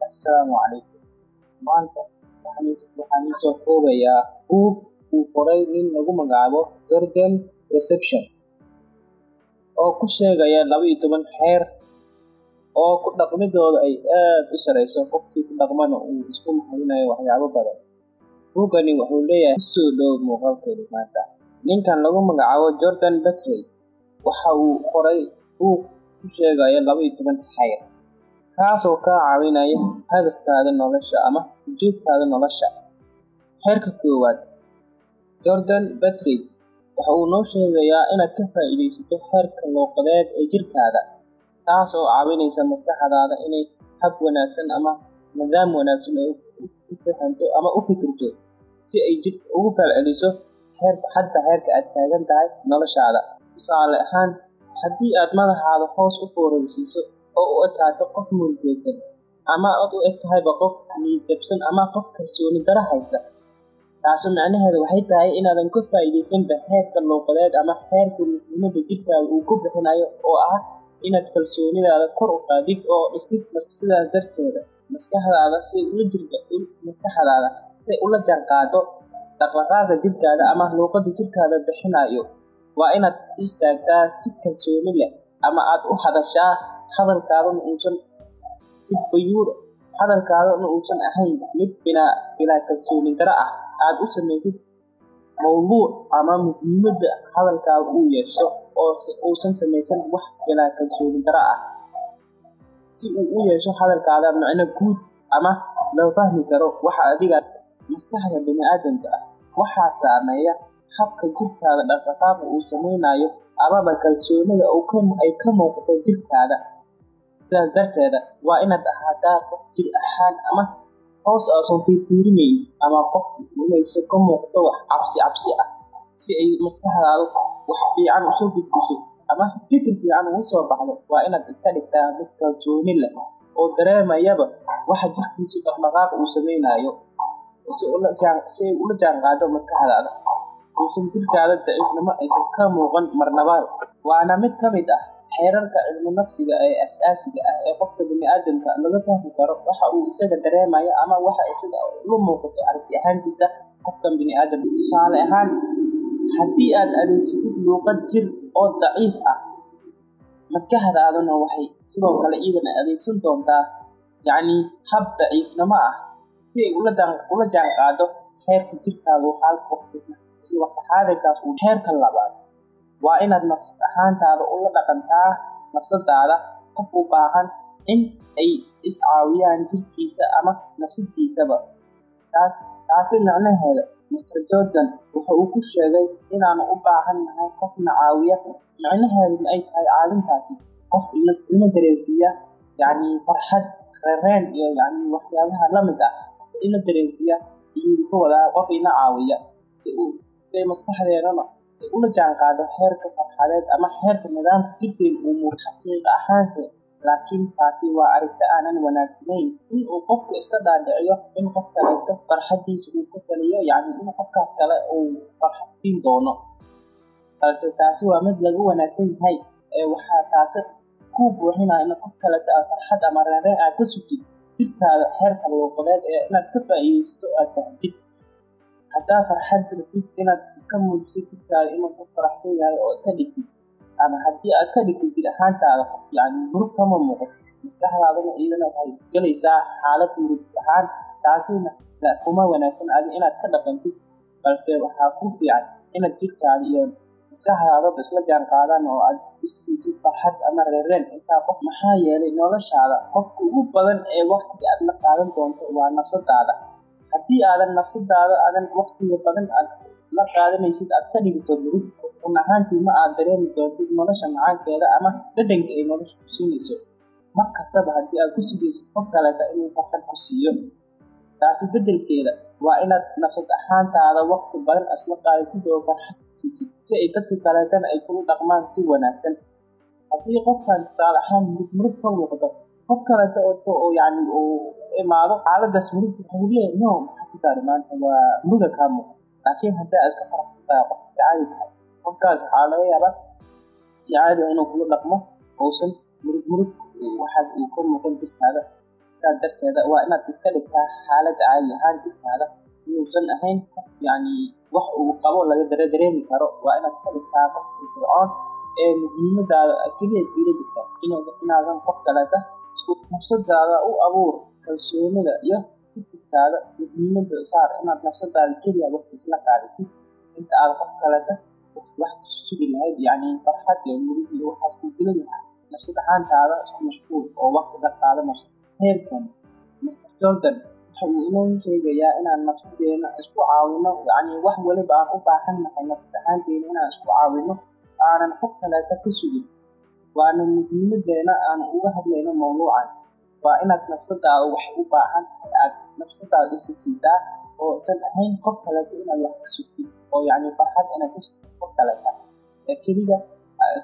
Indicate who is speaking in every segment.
Speaker 1: Assalaamu calaykum. Maanta waxaan soo koobayaa buug uu qoray nin lagu magacaabo Jordan Peterson oo ku sheegaya 12 xeer oo ku dhaqmidooda ay aad u sareyso qofkii ku dhaqmana uu isku mahadinayo waxyaabo badan. Buugani wuxuu leeyahay soo dhow muuqaalkeeda maanta. Ninkan lagu magacaabo Jordan Peterson waxa uu qoray buug ku sheegaya 12 xeer kaasoo ka caawinaya hadafkaada nolosha ama ujeedkaaga nolosha. Xeerka koowaad, Jordan Peterson waxa uu noo sheegayaa inaad ka faa'iidaysato xeerka luqadeed ee jirkaaga, taas oo caawinaysa maskaxdaada inay hab wanaagsan ama nidaam wanaagsan u fahanto ama u fikirto si ay jidhka ugu falceliso heerka aad taagan tahay noloshaada. Tusaale ahaan, haddii aad madaxaada hoos u foorarsiiso oo u ekaato qof murugaysan ama aad u egtahayba qof niyad jabsan ama qof kalsooni darro haysa, taasi macnaheedu waxay tahay inaadan ka faa'iidaysanba xeerka luqadeed ama xeerka muhiimadda jidhkaaga uu ku bixinayo oo ah inaad kalsoonidaada kor u qaadid oo dhistid. Sidaas darteed, maskaxdaada si ula jaanqaado dhaqdhaqaaqa jidhkaaga ama luqadda jidhkaaga bixinayo, waa inaad u istaagtaa si kalsooni leh ama aad u hadashaa hadalkaaduna uusan ahayn mid bilaa kalsooni darro ah. Aad u samaysid mowduuc ama muhiimadda hadalkaaga uu yeesho oo uusan samaysan wax bilaa kalsooni darro ah, si uu u yeesho hadalkaaga macno guud ama loo fahmi karo waxa adiga. Maskaxda bini'aadamka waxaa saameeya habka jidhkaaga dhaqdhaqaaqa uu samaynayo amaba kalsoonida ay ka muuqato jidhkaaga. Sidaas darteed, waa inaad ahaataa qof jir ahaan ama hoos aasan fiirinayn ama qof nolosha ka muuqato wax cabsi ah, si ay maskaxdaadu wax fiican u soo gudbiso ama fikir fiican ugu soo baxdo. Waa inaad iska dhigtaa mid kalsooni leh oo dareemayaba waxa jidhkiisu dhaqdhaqaaqa uu samaynayo si ay ula jaanqaado maskaxdaada, uusan jidhkaaga daciifnimo aysan ka muuqan marnaba. Waana mid ka mid ah xeerarka cilmi nafsiga ee aasaasiga ah ee qofka bini'aadamka laga fahmi karo waxa uu isaga dareemayo ama waxa isaga ula muuqato aragti ahaantiisa qofkan bini'aadamka. Tusaale ahaan, haddii aad adeegsatid luqad jir oo daciif ah, maskaxdaaduna waxay sidoo kale iyadana adeegsan doontaa hab daciifnimo ah si ay ula jaanqaado xeerka jidhkaaga isla waqti xaadirkaas. Xeerka labaad waa inaad nafsad ahaantaada ula dhaqantaa nafsadaada qof u baahan in ay is-caawiyaan jidhkiisa ama nafsadiisaba. Taasi macnaheeda, Mr. Jordan waxa uu ku sheegay inaanu u baahan nahay qof na caawiya. Macnaheeduna ay tahay caawintaasi qof ina dareensiiya farxad, reereen iyo waxyaabaha la mid ah ina dareensiiya iyuu ka wadaa qof ina caawiya si ay maskaxdeedana ula jaanqaado xeerka farxadeed ama xeerka nidaamka jidhkeena uu muuqdo xaqiiqo ahaanse. Laakiin taasi waa aragti aanan wanaagsanayn in uu qofku iska dhaadhiciyo in qof kaleeto farxadiisa uu ka taliyo, in qofkaas kale uu farxad siin doono. Balse taasi waa mid laga wanaagsan yahay waxaa taasi ku buuxinaya in qof kaleeto aad farxad ama reereen aad ka sugtid jidhkaaga. Xeerka luqadeed ee inaad ka faa'iidaysato aad fahamtid. Haddaa farxad rabtid inaad iska muujisid jidhkaaga inuu ku faraxsan yahay oo iska dhigtid, ama haddii aad iska dhigtid jir ahaantaada qof murug kama muuqato, maskaxdaaduna iyadana waxay galaysaa xaalad murug ahaan. Taasina kuma wanaagsan inaad ka dhaqantid, balse waxaa ku fiican inaad jidhkaaga iyo maskaxdaadaba isla jaanqaadaan oo aad isiisid farxad ama reereen intaa qof. Maxaa yeelay noloshaada qofka ugu badan ee waqtiga aad la qaadan doonto waa nafsadaada. Haddii aadan waqtiga badan aad la qaadanaysid aad ka dhigto murug, run ahaantii ma aad dareemi doontid nolosha macaankeeda ama dhadhanka ay nolosha ku siinayso. Mar kastaba haddii aad ku sugaysid qof kaleeta inuu farxad ku siiyo, taasi beddelkeeda waa inaad nafsad ahaantaada waqti badan isla qaadatid oo farxad siisid si ay dadka kaleetana ay kula dhaqmaan si wanaagsan. Haddii qofkan tusaale ahaan murug ka muuqdo, qof kaleeto oo uu imaado xaaladaas murug, wuxuu leeyahay no maxaa ku daari maanta waa muruga kaa muuqda. Laakiin haddii aad iska faraxsan tahay qof iska caadi tahay, qofkaas waxaa laga yaabaa si caadi ah inuu kula dhaqmo uusan murug waxaas uu ka muuqan jidhkaaga. صادق هذا وأنا تسكتها حالة عالية هذه هذا يوصل أهين يعني وح وقبول لا درين كرو وأنا تسكتها في القرآن مهمة على أكيد يصير بس إنه هذا فقط ثلاثة نفسد هذا أو أبور كالسومة يه هذا مهمة صار أنا نفسد هذا كل وقت إسمك عليه أنت على فقط ثلاثة واحد سجل هذا يعني فرحة يوم يريد وحاسس كلها نفسد حان هذا اسمه مشهور أو وقت ذاك هذا مشهور هيركم مستر جوردن حيوانون شيء يا إن نفسدنا أسبوع عاونا يعني واحد ولا بقى وباحن مثلا نفسد حان بيننا أسبوع عاونا أنا نحط ثلاثة كسجل وأنا مهمة لنا أنا أوجه لنا موضوعا وأنا نفسد أو واحد وباحن نفسد السياسة أو سن هين حط ثلاثة إن الله كسجل أو يعني فرحة أنا كسجل حط ثلاثة كذا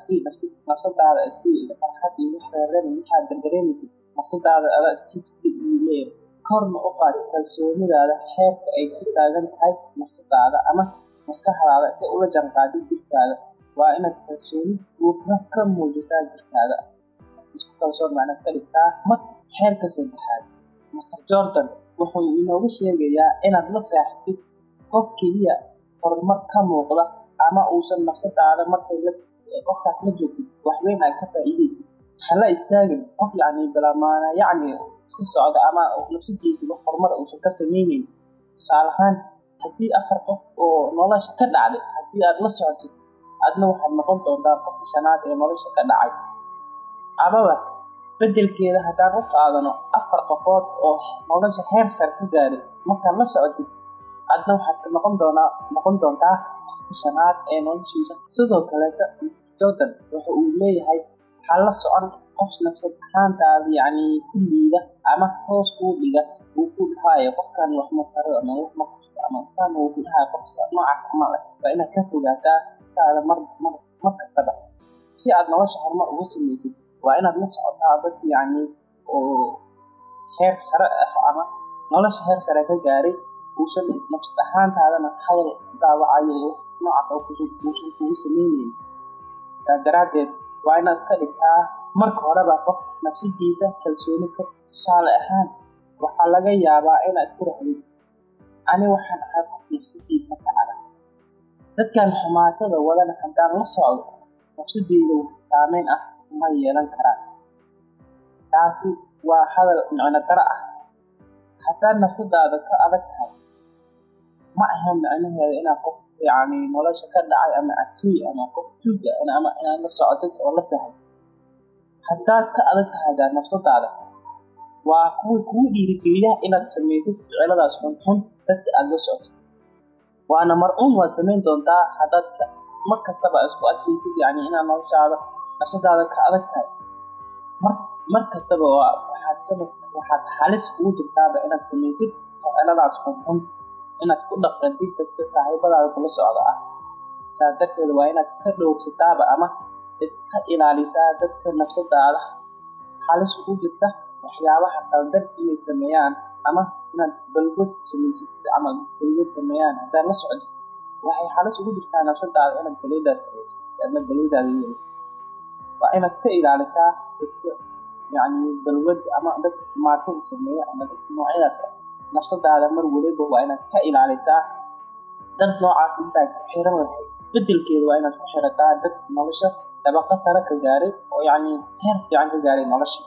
Speaker 1: سي نفسد على سي فرحة يحرر من حد الدرين نفسد على استيك الليل كارن أقعد كالسوني على حياة أي كتاب هاي نفسد على أما مسكح على سي أول جنقادي كتاب وأنا كالسوني وفكر موجودات كتاب اسمه كالسون معنا كتاب ما حياة كسد حاجة مستر جوردن وحو إنه وشيء يا أنا بنصيحتي قف كليا فرمت كم وقلا أما أوصل نفسد على مرة qofkaas ma joogtid wax weyn ay ka faa'iideysid hala istaagin qof yani balamaana yani ku socda ama nafsidiisa wax horumar uu ka sameeyay salahan hadii afar qof oo nolosha ka dhacday hadii aad la socotid adna waxaad noqon doontaa qof shanaad ee nolosha ka dhacay amaba bedelkeeda hadaan u qaadano afar qofood oo nolosha heer sare ka gaaray markaad la socotid adna waxaad noqon doontaa shanaad ee noloshiisa sidoo kale جودن وحuu leeyahay xalla socon qof nafsad ahaantaada yani kulliida ama hoos u dhiga uu ku dhahayo qofkan wax ma karo ama wax ma qabto ama kan uu ku dhahayo qof noocaas ma leh waa inaad ka fogaataa saada mar kastaba si aad nolosha horumar ugu samaysid waa inaad la socotaa dad yani oo heer sare ah ama nolosha heer sare ka gaaray uusan nafsad ahaantaadana hadal daawacayo noocaas oo kugu sameynayay saadaradeed waa inaad iska dhigtaa marka horeba qof nafsidiisa kalsooni ka tusaale ahaan waxaa laga yaabaa inaad isku raxdid ani waxaan ahay qof nafsidiisa ka adag dadkan xumaatada wadana haddaan la socdo nafsideeda wax saameyn ah ma yeelan karaan taasi waa hadal macno daro ah haddaan nafsadaada ka adag tahay ma ahan macnaheeda inaad qof يعني nolosha ka dhacay ama aqoon ama qof tuuga ama inaan la socdo oo la sahay hadaa ka adag tahay nafsadaada waa kugu dhiirigeliya inaad sameysid ficiladaas xun dadka aad la socdo waana mar'uun waa sameyn doontaa hadaad markastaba isku adkaysid yani inaad noloshaada nafsadaada ka adag tahay markastaba waxaad halis ugu jirtaa inaad sameysid ficiladaas xun inaad ku dhaqantid dadka saaxiibadaada kula socda ah saadaqeeda waa inaad ka dhowrsataaba ama iska ilaalisaa dadka nafsadaada halis ugu jirta waxyaabaha qaldan inay sameeyaan ama inaad balwad sameysid ama balwad sameeyaan haddaan la socdo waxay halis ugu jirtaa nafsadaada inaad balwadaas sameysid adna balwadaada yeelo waa inaad iska ilaalisaa dadka yani balwad ama dadka maatada sameeya ama dadka noocyadaas nafsadaada mar waliba waa inaad ka ilaalisaa dad noocaas intaad ku xiran lahayd bedelkeeda waa inaad ku xirataa dad nolosha dabaqa sare ka gaaray oo yani heer fiican ka gaaray nolosha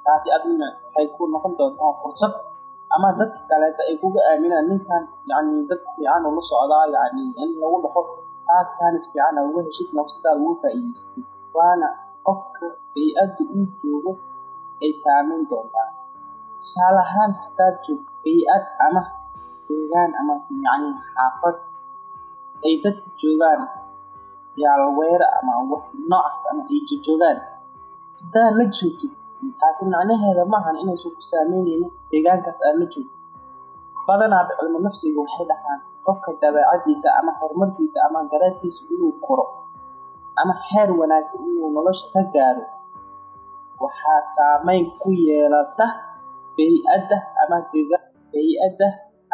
Speaker 1: taasi adina waxay ku noqon doontaa fursad ama dadka kaleeta ay kuga aaminaan ninkan yani dad fiican oo la socdaa yani in lagu dhaho taas chance fiican uga heshid nafsadaada ugu faa'iidaysatid waana qofka bey'adda uu joogo ay saameyn doontaa tusaale ahaan hadaad joogto bey'ad ama deegaan ama yani xaafad ay dadka joogaan yaalweera ama wax noocaas ama ay joogaan hadaa la joogtid taasi macnaheeda maahan inaysan ku saameynaynin deegaankaas aad la joogtid badanaa cilmi nafsiga waxay dhahaan qofka dabeecadiisa ama horumarkiisa ama garaadkiisa inuu koro ama heer wanaagsan inuu nolosha ka gaaro waxaa saameyn ku yeelata bey'adda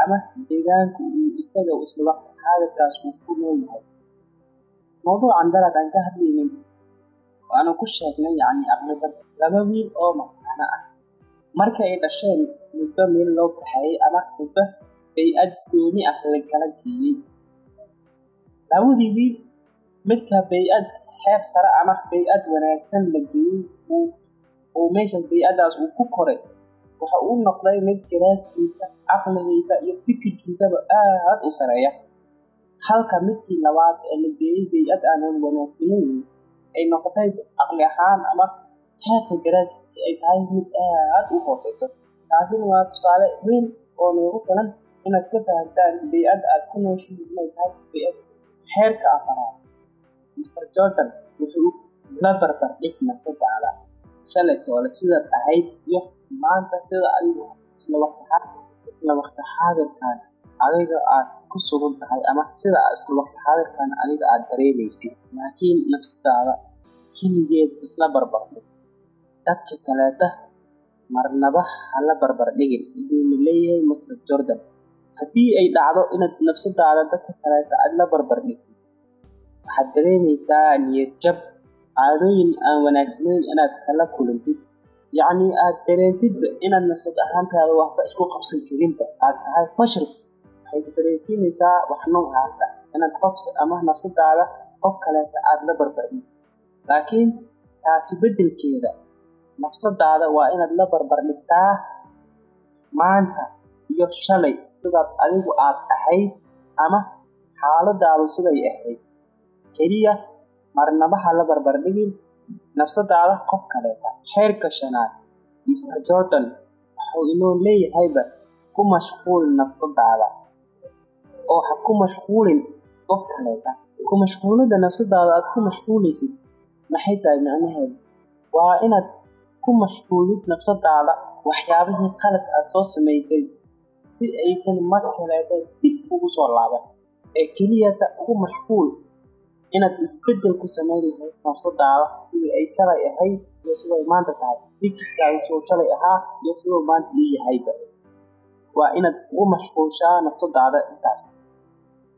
Speaker 1: ama deegaanka uu isaga isla xaaladkaas uu ku noolyahay mawduucan dalad aan ka hadlaynay waana ku sheegnay yani aqlabad laba wiil oo mataana ah marka ay dhasheen muddo meel loo kaxeeyey ama muddo bay-ad gooni ah la kala geeyey. Labadii wiil midka bay-ad heer sare ama bay-ad wanaagsan la geeyey uu meeshaas bay-adaas uu ku koray waxa uu noqday mid garaadkiisa, caqligiisa iyo fikirkiisaba aad u sareeya. Halka midkii labaad ee la geeyey bay-ad aanan wanaagsanayn ay noqotay caqli ahaan ama heerka garaadkiisa ay tahay mid aad u hooseyso. Taasina waa tusaale weyn oo noogu filan inaad ka fahantaan bay-adda aad ku nooshihiin inay tahay bay-ad heerka afaraad. Mr. Jordan wuxuu la barbardhig nafsadaada shalay toole sidaad ahayd iyo maanta sida adigu isla waqti xaadirkan adiga aad ku sugan tahay ama sida isla waqti xaadirkan adiga aad dareemaysid. Laakiin nafsadaada keligeed isla barbardhig dadka kaleeta marnaba hala barbardhigin ayuu leeyahay Mr. Jordan. Haddii ay dhacdo inaad nafsadaada dadka kaleeta aad la barbardhigtid waxaad dareemaysaa niyad jab, caadooyin aan wanaagsanayn inaad kala kulantid, yacni aad dareentid inaad nafsad ahaantaada waxba isku qabsan karinba aad tahay fashil. Waxay ku dareensiinaysaa wax noocaas ah inaad qof ama nafsadaada qof kaleeta aad la barbardhigtid. Laakiin taasi beddelkeeda nafsadaada waa inaad la barbardhigtaa maanta iyo shalay sidaad adigu aad ahayd ama xaaladaadu siday ahayd. Keliya marnaba ha la barbardhigin nafsadaada qof kaleeta. Heerka shanaad Mr. Jordan wuxuu inoo leeyahayba ku mashquul nafsadaada oo ha ku mashquulin qof kaleeta. Ku mashquulida nafsadaada aad ku mashquulaysid maxay tahay macnaheedu? Waa inaad ku mashquulid nafsadaada waxyaabihii qalad aad soo samaysay si aysan mar kaleeta dib ugu soo laaban. Ee keliyata ugu mashquul inaad isbeddel ku samayn lahayd nafsadaada sidii ay shalay ahayd iyo siday maanta tahay. Fikirkaaga soo shalay ahaa iyo siduu maanta uu yahayba. Waa inaad ugu mashquulshaa nafsadaada intaas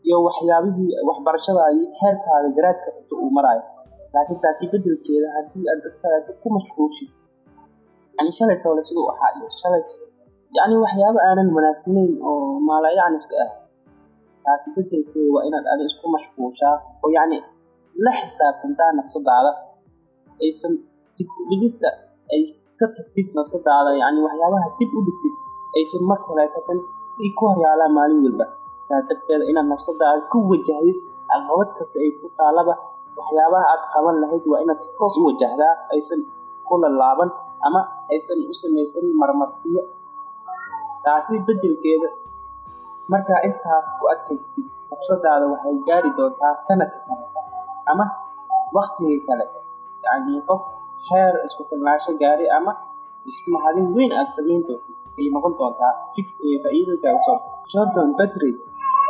Speaker 1: iyo waxyaabihii waxbarashada iyo heerkaaga garaadka inta uu marayo. Laakiin taasi beddelkeeda haddii aad dadka ku mashquulshid yani shalay toole siduu ahaa iyo shalay yani waxyaabo aanan wanaagsanayn oo maalayacniska ah, taasi beddelkeeda waa inaad adiga isku mashquulshaa oo yacni la xisaabtantaa nafsadaada aysan dib u dhigista ay ka tagtid nafsadaada yacni waxyaabaha dib u dhigtid aysan mar kaleeta tan ay ku horyaalaan maalin walba. Saa darteeda inaad nafsadaada ku wajahdid caqabad kasta ay ku taalaba waxyaabaha aad qaban lahayd waa inaad si toos u wajahdaa aysan kula laaban ama aysan u samaysan marmarsiyo. Taasi beddelkeeda markaa intaas ku adkaystid nafsadaada waxay gaari doontaa sanadka kale ama waqtigii kale yacni qof heer isku filnaansho gaari ama ismahadin weyn aad samayn doontid ay noqon doontaa faa'iidooyinkaaga soo. Jordan Peterson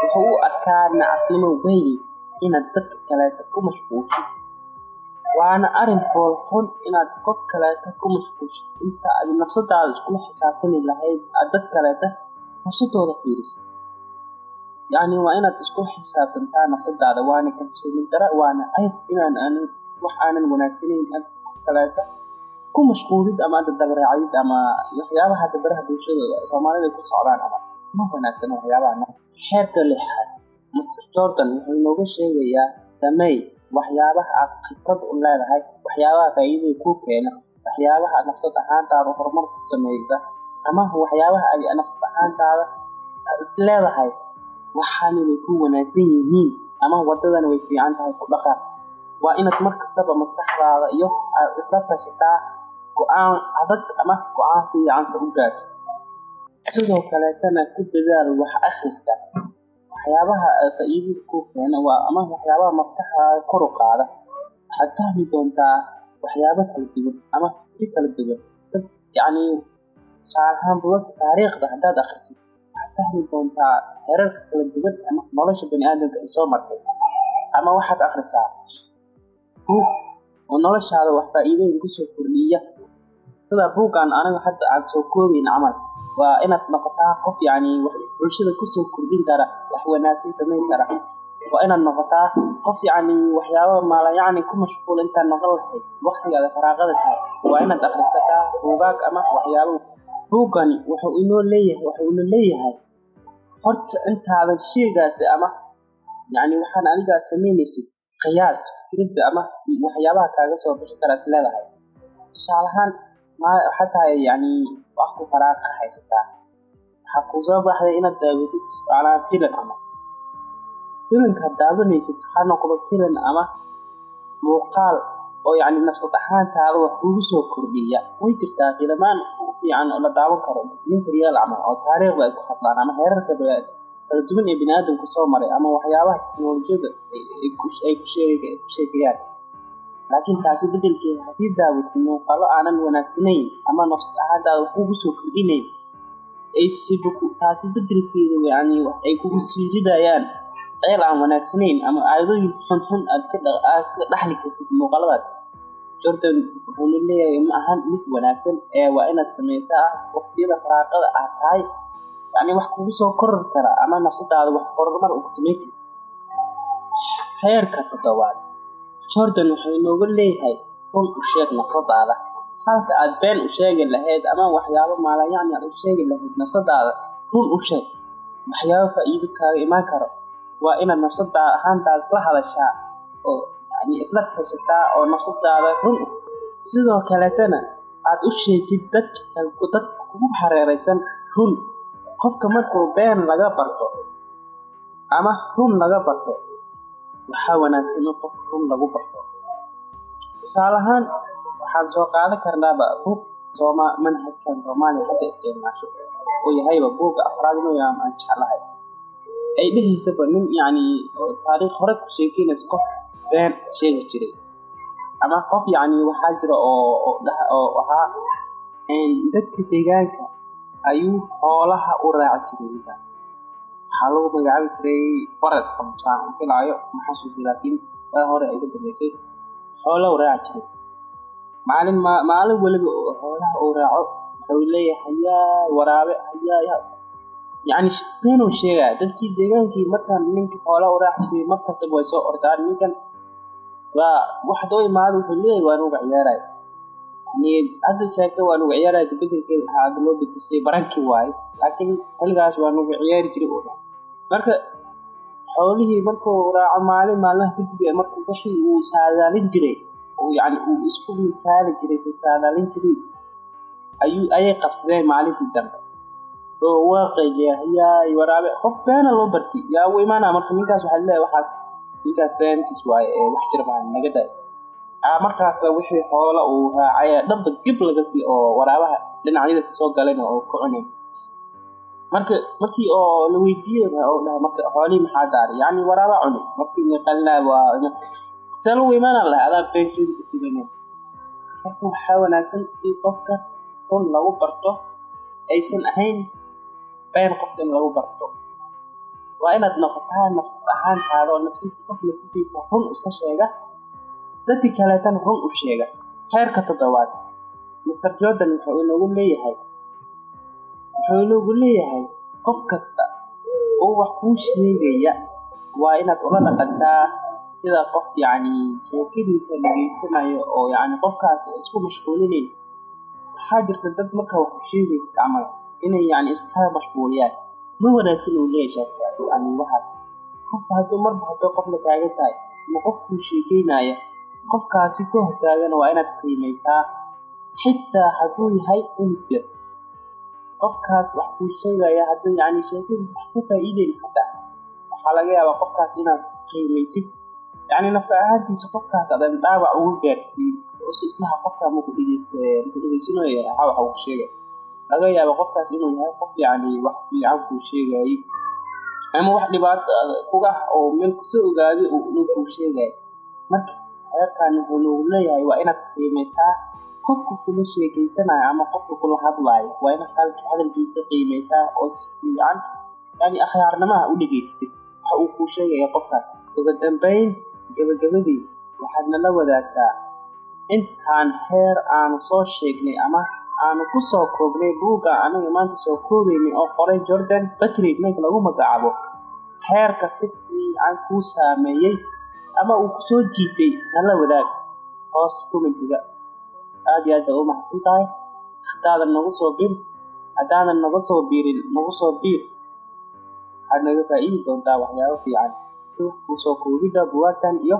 Speaker 1: wuxuu u arkaa nacasnimo weyn inaad dadka kaleeta ku mashquulshid. Waana arrin fool xun inaad qof kaleeta ku mashquulshid inta aad nafsadaada iskula xisaabtami lahayd aad dad kaleeta nafsadooda fiirisid. yacni waa inaad isku xisaabtantaa nafsadaada. Waana kalsooni dara, waana ayb inaan wax aanan wanaagsanayn aad qof kaleeta ku mashquulid ama aad dabareecid ama waxyaabaha baraha bulshada Soomaalida ku socdaan ama ma wanaagsan waxyaabaha. Heerka lixaad Mr. Jordan wuxuu nooga sheegayaa sameey waxyaabaha aad khibrad u leedahay, waxyaabaha faa'iidada kuu keena, waxyaabaha nafsad ahaantaada horumar ku samaysa ama waxyaabaha ay nafsad ahaantaada is leedahay waxaana way ku wanaagsan yihiin ama wadadana way fiican tahay ku dhaqaaq. Waa inaad mar kastaba maskaxdaada iyo aad isla tashataa go'aan adag ama go'aan fiican u gaarto. Sidoo kaleetana ku dadaal wax akhrista waxyaabaha faa'iidada kuu keena waa ama waxyaabaha maskaxdaada kor u qaada. Waxaad fahmi doontaa waxyaabo kala duwan ama si kala duwan. yacni tusaale ahaan buugaagta taariikhda haddaad akhrisid waxaad fahmi doontaa heerarka kala duwan ama nolosha bani'aadamka ay soo martay. Ama waxaad akhrisaa buug oo noloshaada wax faa'iidooyin kusoo kordhiya sida buuggan aniga hadda aan soo koobayn camal. Waa inaad noqotaa qof yacni wax bulshada kusoo kordhin kara, wax wanaagsan samayn kara. Waa inaad noqotaa qof yacni waxyaabo maalayacni ku mashquul intaad noqon lahayd waqtigaada faraaqada tahay waa inaad akhrisataa buugaag ama waxyaabo buugani wuxuu inoo leeyahay horta intaadan sheygaasi ama yani waxaan aniga samaynaysid qiyaas fikradda ama waxyaabaha kaaga soo bixi kara is leedahay tusaale ahaan waxaa tahay yani waqti faraaqa haysataa waxaa kuu soo baxday inaad daawatid macnaha filim ama filimka daawanaysid ha noqdo filim ama muuqaal oo yani nafsad ahaantaada wax kugu soo kordhiya way jirtaa filamaan fiican oo la daawan karo real ama oo taariikhda ay ku hadlaan ama heerarka kala duwan ee bini'aadamku soo maray ama waxyaabaha teknolojiyada ay ku sheegayaan laakiin taasi bedelkeeda haddii daawatid muuqaalo aanan wanaagsanayn ama nafsad ahaantaada wax kugu soo kordhinayn taasi bedelkeeda yani ay kugu sii ridayaan qeyl aan wanaagsanayn ama aadooyin xunxun aad ka dhaxli kartid muuqaaladaas Jordan wuxuu leeyahay ma ahan mid wanaagsan ee waa inaad sameysaa waqtiyada faraaqada aad tahay yani wax kugu soo koror kara ama nafsadaada wax horumar u sameyn heerka toddobaad Jordan wuxuu inoogu leeyahay run u sheeg nafsadaada halka aad been u sheegi lahayd ama waxyaabo maalayacni aad u sheegi lahayd nafsadaada run u sheeg waxyaabo faa'iido kaaga imaan karo waa inaad nafsadaada ahaantaada isla hadashaa oo yani isla tashataa oo nafsadaada run sidoo kaletana aad u sheegtid dad kugu hareeraysan run qofka markuu been laga barto ama run laga barto waxaa wanaagsan in qof run lagu barto tusaale ahaan waxaan soo qaadan karnaaba buug manhajkan Soomaaliya hadda isticmaasho oo yahayba buugga afraad inuu yahay aan jeclahay ay dhahaysaba nin yani taariikh hore ku sheekeynaysa qof been sheegi jiray ama qof yani waxaa jira oo ahaa dadka deegaanka ayuu xoolaha u raaci jiray ninkaas waxaa lagu magacaabi jiray farad kamsaan filaayo maxasuusi laakiin waa hore ay ka dambeysay xoola u raaci jiray maalin waliba xoolaha uu raaco wuxuu leeyahay hayaa waraabe hayaa يعني بينو شيء dadkii deegaankii markaan ninka xoolo u raacay markasta way soo ordaan ninkan waa wax doo imaado wuxuu leeyahay waan uga ciyaaray hadda sheeko waan uga ciyaaray bedelkeeda aad loo bitisay barankii waay laakiin xilligaas waan uga ciyaari jiray oo marka xoolihii markuu raaco maalmaha kadib markuu wixii uu saadaalin jiray oo yani uu isku misaali jiray saadaalin jiray ayay qabsadeen maalintii dambe oo waaqeeya waraabe qof been loo bartay yaa way maana marka ninkaas waxa leeyahay waxaas ninkaas beentis waay wax jira baan naga day markaas wixii xoola uu raacay dhanba dib laga sii oo waraabaha dhinacyada soo galeen oo ku cuneen markii oo la weydiiyay oo dhahay marka xoolii maxaa daaray yani waraaba cuni markii la qalnaa waa salo way maana la adaa beentin tiibane marka waxa wanaagsan in qofka run lagu barto aysan ahayn been qofka in lagu barto waa inaad noqotaa nafsad ahaantaada oo nafsidiisa run iska sheega dadka kaleetana run u sheega heerka toddobaad Mr. Jordan wuxuu inoogu leeyahay qof kasta oo wax kuu sheegaya waa inaad ula dhaqantaa sida qof yani sheekadiisa dhageysanayo oo yani qofkaas isku mashquulinayn waxaa jirta dad marka wax sheegaysa camal inay yani iska mashquuliyaan ma wanaagsan uu leeyahay yani waxaas qof hadduu qof la taagan tahay ma qofkuu sheekeynaya qofkaasi ka hortaagana waa inaad qiimeysaa xitaa hadduu yahay unugya qofkaas wax kuu sheegaya hadduu yani sheekadiisa wax ka faa'iideyn xataa waxaa laga yaabaa qofkaas inaad qiimeysid yani nafsi ahaantiisa qofkaas adan dhaawac ugu gaarsiin oo si islaha qofka ma ku dhageysanayo waxa uu sheegay laga yaabo qofkaas inuu yahay qof yani wax fiican kuu sheegay ama wax dhibaato kuga oo meel soo ogaaday uu kuu sheegay marka heerkan wuxuu leeyahay waa inaad qiimeysaa qofka kula sheekeysanayo ama qofka kula hadlayo waa inaad hadalkiisa qiimeysaa oo si fiican yani akhyaarnimada u dhageystid waxa uu kuu sheegay qofkaas ugu dambeyn gabagabadii waxaad nala wadaagtaa intaan heer aanu soo sheegnay ama aanu ku soo koobnay buugga anaga maanta soo koobaynay oo qoray Jordan Patrick ninka lagu magacaabo heerka si fiican kuu saameeyay ama uu ku soo jiitay nala wadaag hoos commentiga aad iyo aad u mahadsantahay hadaadan nagu soo bir haddaanan nagu soo biir waxaad naga faa'iidi doontaa waxyaabo fiican sida kusoo koobidda buugaagtan iyo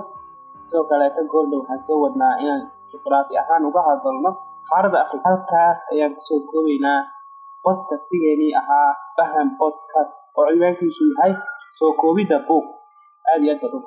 Speaker 1: sidoo kaleeto goordhow waxaan soo wadnaa inaan juqraafi ahaan uga hadalno qaaradda Afrika. Halkaas ayaan kusoo koobaynaa podcastigeenii ahaa Faham Podcast oo ciwaankiisu yahay soo koobidda buug. aad iyo aad baad u